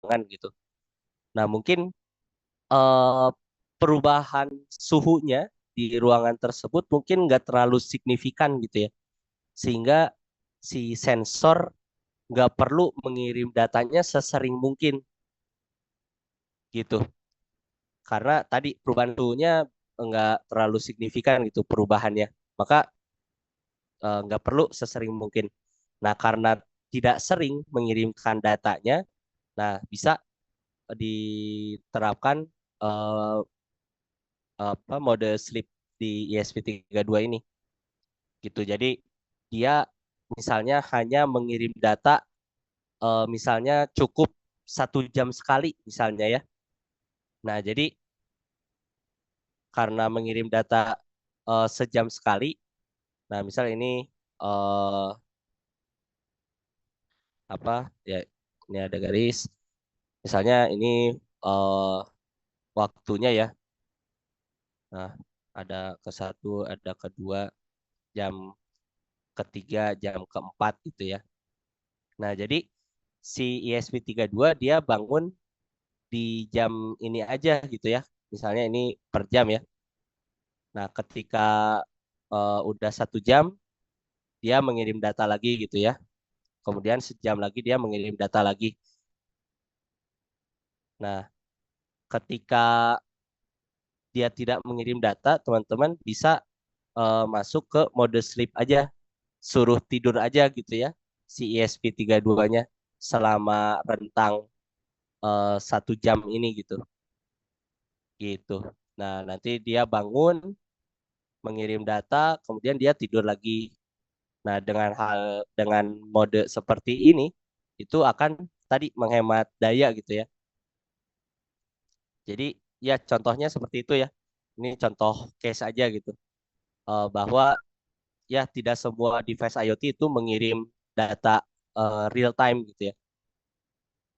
ruangan gitu. Nah, mungkin eh, perubahan suhunya di ruangan tersebut mungkin nggak terlalu signifikan gitu ya, sehingga si sensor nggak perlu mengirim datanya sesering mungkin gitu. Karena tadi perubahan suhunya nggak terlalu signifikan gitu perubahannya. Maka nggak perlu sesering mungkin. Nah, karena tidak sering mengirimkan datanya, nah bisa diterapkan eh, apa mode sleep di ESP32 ini gitu. Jadi dia misalnya hanya mengirim data misalnya cukup 1 jam sekali misalnya ya. Nah, jadi karena mengirim data sejam sekali, nah misal ini eh, apa ya, ini ada garis, misalnya ini eh, waktunya ya. Nah, ada ke satu, ada kedua, jam ketiga, jam keempat gitu ya. Nah, jadi si ESP32 dia bangun di jam ini aja gitu ya. Misalnya ini per jam ya. Nah, ketika udah 1 jam, dia mengirim data lagi gitu ya. Kemudian sejam lagi dia mengirim data lagi. Nah, ketika dia tidak mengirim data, teman-teman bisa masuk ke mode sleep aja. Suruh tidur aja gitu ya. Si ESP32-nya selama rentang 1 jam ini gitu. Gitu. Nah, nanti dia bangun, mengirim data, kemudian dia tidur lagi. Nah, dengan mode seperti ini itu akan tadi menghemat daya gitu ya. Jadi ya contohnya seperti itu ya. Ini contoh case aja gitu. Bahwa ya tidak semua device IoT itu mengirim data real time gitu ya.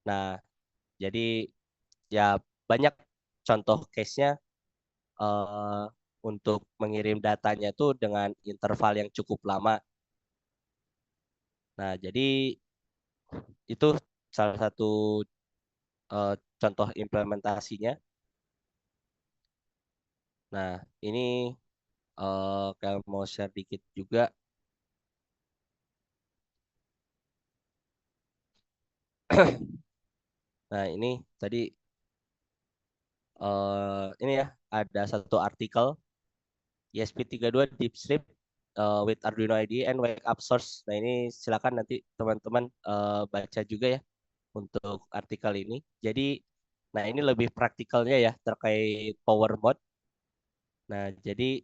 Nah, jadi ya banyak contoh case-nya eh, untuk mengirim datanya itu dengan interval yang cukup lama. Nah, jadi itu salah satu contoh implementasinya. Nah, ini kalau mau share dikit juga. Nah, ini tadi ini ya ada satu artikel ESP32 Deep Sleep with Arduino IDE and Wake Up Source. Nah, ini silakan nanti teman-teman baca juga ya untuk artikel ini. Jadi, nah ini lebih praktikalnya ya terkait power mode. Nah, jadi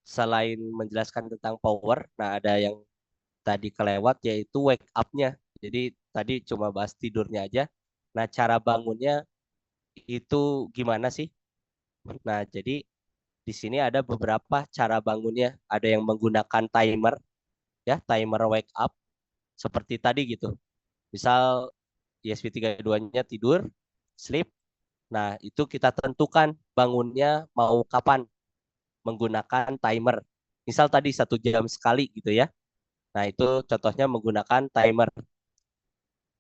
selain menjelaskan tentang power, nah ada yang tadi kelewat yaitu wake up-nya. Jadi tadi cuma bahas tidurnya aja. Nah, cara bangunnya itu gimana sih? Nah, jadi di sini ada beberapa cara bangunnya. Ada yang menggunakan timer, ya, timer wake up seperti tadi gitu. Misal ESP32-nya tidur, sleep. Nah, itu kita tentukan bangunnya mau kapan menggunakan timer. Misal tadi 1 jam sekali gitu ya. Nah, itu contohnya menggunakan timer.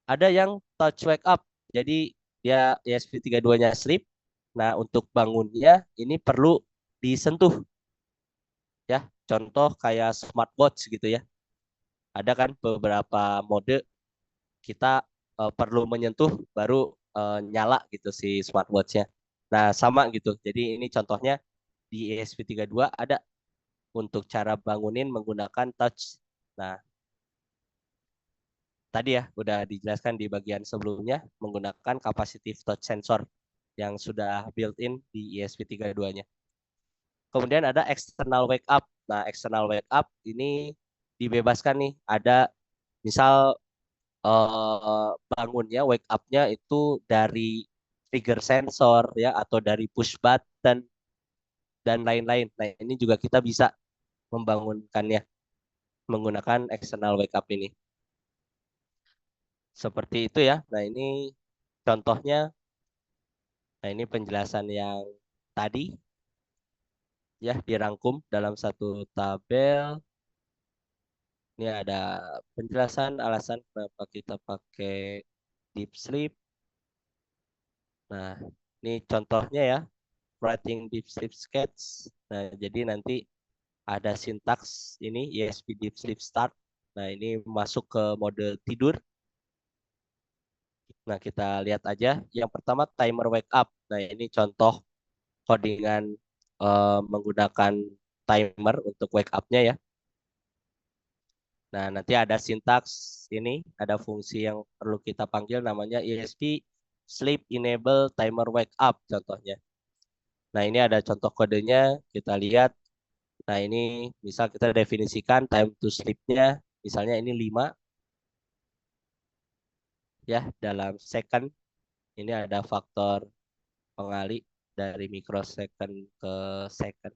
Ada yang touch wake up. Jadi dia ESP32-nya sleep. Nah, untuk bangunnya ini perlu disentuh ya. Contoh kayak smartwatch gitu ya. Ada kan beberapa mode kita perlu menyentuh baru nyala gitu si smartwatch-nya. Nah, sama gitu. Jadi ini contohnya di ESP32 ada untuk cara bangunin menggunakan touch. Nah, tadi ya udah dijelaskan di bagian sebelumnya menggunakan capacitive touch sensor yang sudah built-in di ESP32-nya. Kemudian ada external wake up. Nah, external wake up ini dibebaskan nih. Ada misal bangunnya wake up-nya itu dari trigger sensor ya atau dari push button dan lain-lain. Nah, ini juga kita bisa membangunkannya menggunakan external wake up ini. Seperti itu ya. Nah, ini contohnya. Nah, ini penjelasan yang tadi ya dirangkum dalam satu tabel. Ini ada penjelasan alasan kenapa kita pakai. deep sleep. Nah, ini contohnya ya, writing deep sleep sketch. Nah, jadi nanti ada sintaks ini ESP deep sleep start. Nah, ini masuk ke mode tidur. Nah, kita lihat aja. Yang pertama timer wake up. Nah, ini contoh codingan menggunakan timer untuk wake up-nya ya. Nah, nanti ada sintaks ini, ada fungsi yang perlu kita panggil namanya ESP sleep enable timer wake up contohnya. Nah, ini ada contoh kodenya, kita lihat. Nah, ini misal kita definisikan time to sleep-nya, misalnya ini 5 ya dalam second. Ini ada faktor pengali dari microsecond ke second.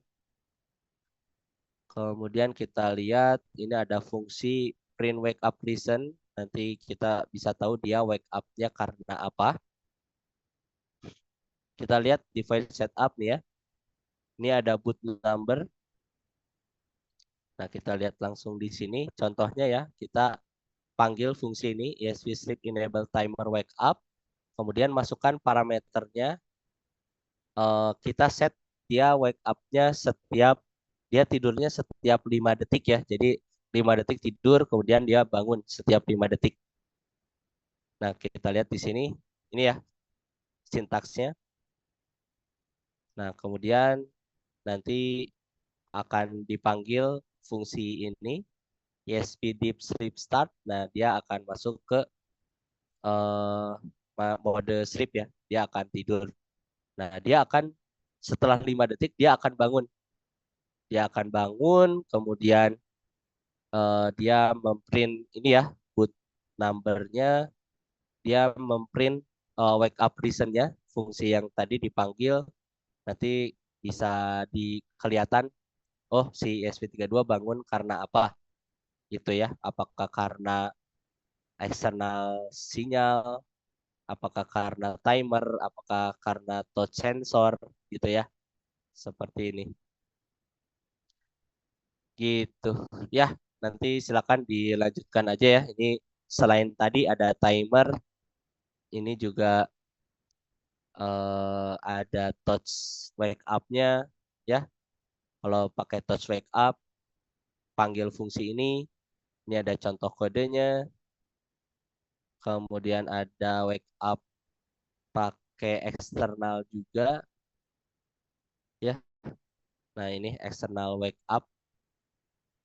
Kemudian kita lihat ini ada fungsi print wake up reason. Nanti kita bisa tahu dia wake up-nya karena apa. Kita lihat device setup nih ya. Ini ada boot number. Nah, kita lihat langsung di sini. Contohnya ya, kita panggil fungsi ini ESP sleep enable timer wake up. Kemudian masukkan parameternya. Kita set dia wake up-nya setiap dia tidurnya setiap 5 detik ya. Jadi 5 detik tidur, kemudian dia bangun setiap 5 detik. Nah, kita lihat di sini. Ini ya sintaksnya. Nah, kemudian nanti akan dipanggil fungsi ini ESP deep sleep start. Nah, dia akan masuk ke mode sleep ya. Dia akan tidur. Nah, dia akan setelah 5 detik dia akan bangun. Dia akan bangun, kemudian dia memprint ini ya boot number-nya, dia memprint wake up reason-nya, fungsi yang tadi dipanggil nanti bisa kelihatan oh si ESP32 bangun karena apa gitu ya, apakah karena eksternal sinyal, apakah karena timer, apakah karena touch sensor gitu ya, seperti ini gitu ya. Nanti silakan dilanjutkan aja ya. Ini selain tadi ada timer, ini juga ada touch wake up-nya ya. Kalau pakai touch wake up, panggil fungsi ini. Ini ada contoh kodenya. Kemudian ada wake up pakai eksternal juga ya. Nah, ini eksternal wake up.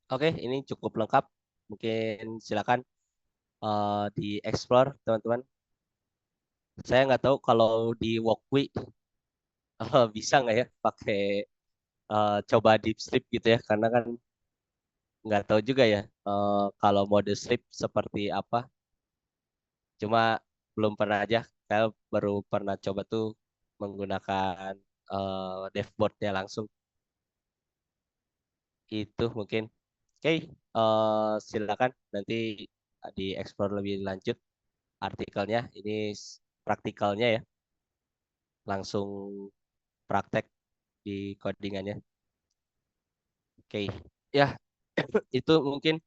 Oke, ini cukup lengkap. Mungkin silakan di-explore teman-teman. Saya nggak tahu kalau di Walkwi bisa nggak ya pakai coba deep sleep gitu ya, karena kan nggak tahu juga ya kalau mode sleep seperti apa. Cuma belum pernah aja. Saya baru pernah coba tuh menggunakan dashboardnya langsung. Itu mungkin. Oke, silakan nanti dieksplor lebih lanjut artikelnya. Ini praktikalnya ya, langsung praktek di codingannya. Oke, ya itu mungkin.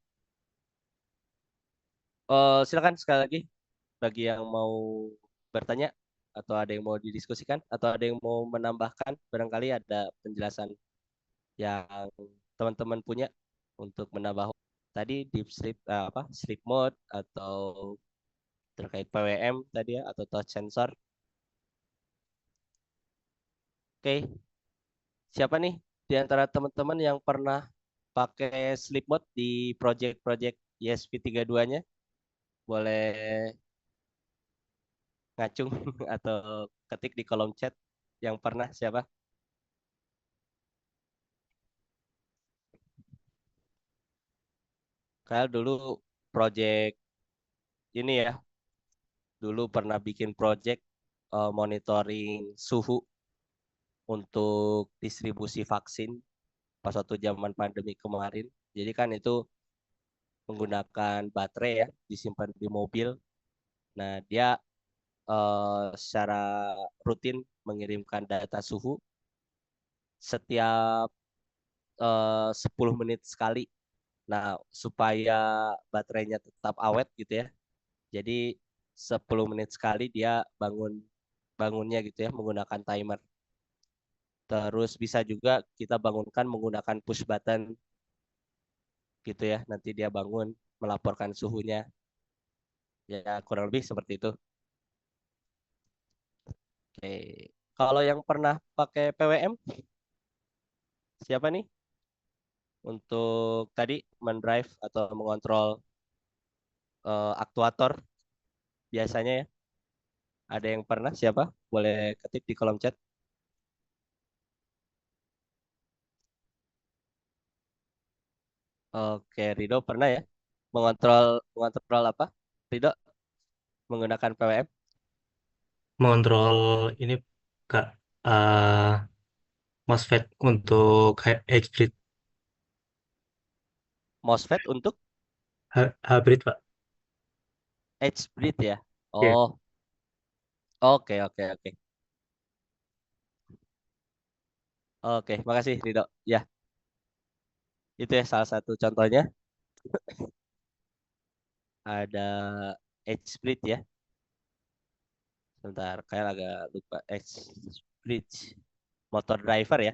Silakan sekali lagi bagi yang mau bertanya atau ada yang mau didiskusikan atau ada yang mau menambahkan, barangkali ada penjelasan yang teman-teman punya untuk menambah tadi deep sleep apa sleep mode atau terkait PWM tadi ya atau touch sensor. Oke, siapa nih di antara teman-teman yang pernah pakai sleep mode di project-project ESP32-nya? Boleh ngacung atau ketik di kolom chat yang pernah siapa? Kayak dulu project ini ya, dulu pernah bikin project monitoring suhu untuk distribusi vaksin pas waktu zaman pandemi kemarin. Jadi kan itu menggunakan baterai ya, disimpan di mobil. Nah, dia secara rutin mengirimkan data suhu setiap 10 menit sekali. Nah, supaya baterainya tetap awet gitu ya. Jadi 10 menit sekali dia bangunnya gitu ya menggunakan timer. Terus bisa juga kita bangunkan menggunakan push button gitu ya. Nanti dia bangun melaporkan suhunya. Ya kurang lebih seperti itu. Oke. Kalau yang pernah pakai PWM siapa nih? Untuk tadi mendrive atau mengontrol aktuator biasanya ya. Ada yang pernah siapa? Boleh ketik di kolom chat. Oke, Rido pernah ya mengontrol mengontrol apa? Rido menggunakan PWM, Mengontrol ini Kak, eh MOSFET untuk hybrid, MOSFET untuk hybrid Pak. H-Breed ya. Iya. Oh, oke oke oke. Oke, makasih Rido. Ya, itu ya salah satu contohnya. Ada H-Breed ya. Sebentar, kayak agak lupa. H-Breed. Motor driver ya.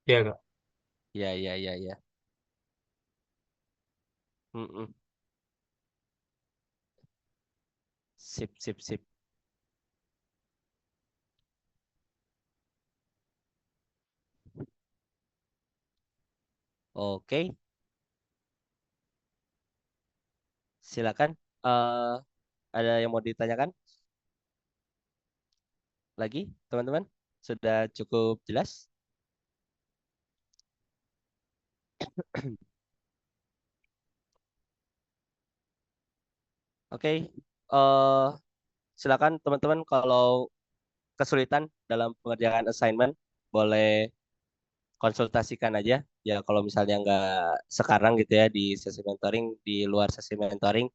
Iya Kak. Ya, ya, ya, ya. Mm-mm. Sip, sip, sip. Oke, silakan. Eh, ada yang mau ditanyakan lagi, teman-teman? Sudah cukup jelas? Oke, silakan teman-teman kalau kesulitan dalam pengerjaan assignment, boleh konsultasikan aja. Ya kalau misalnya nggak sekarang gitu ya di sesi mentoring, di luar sesi mentoring,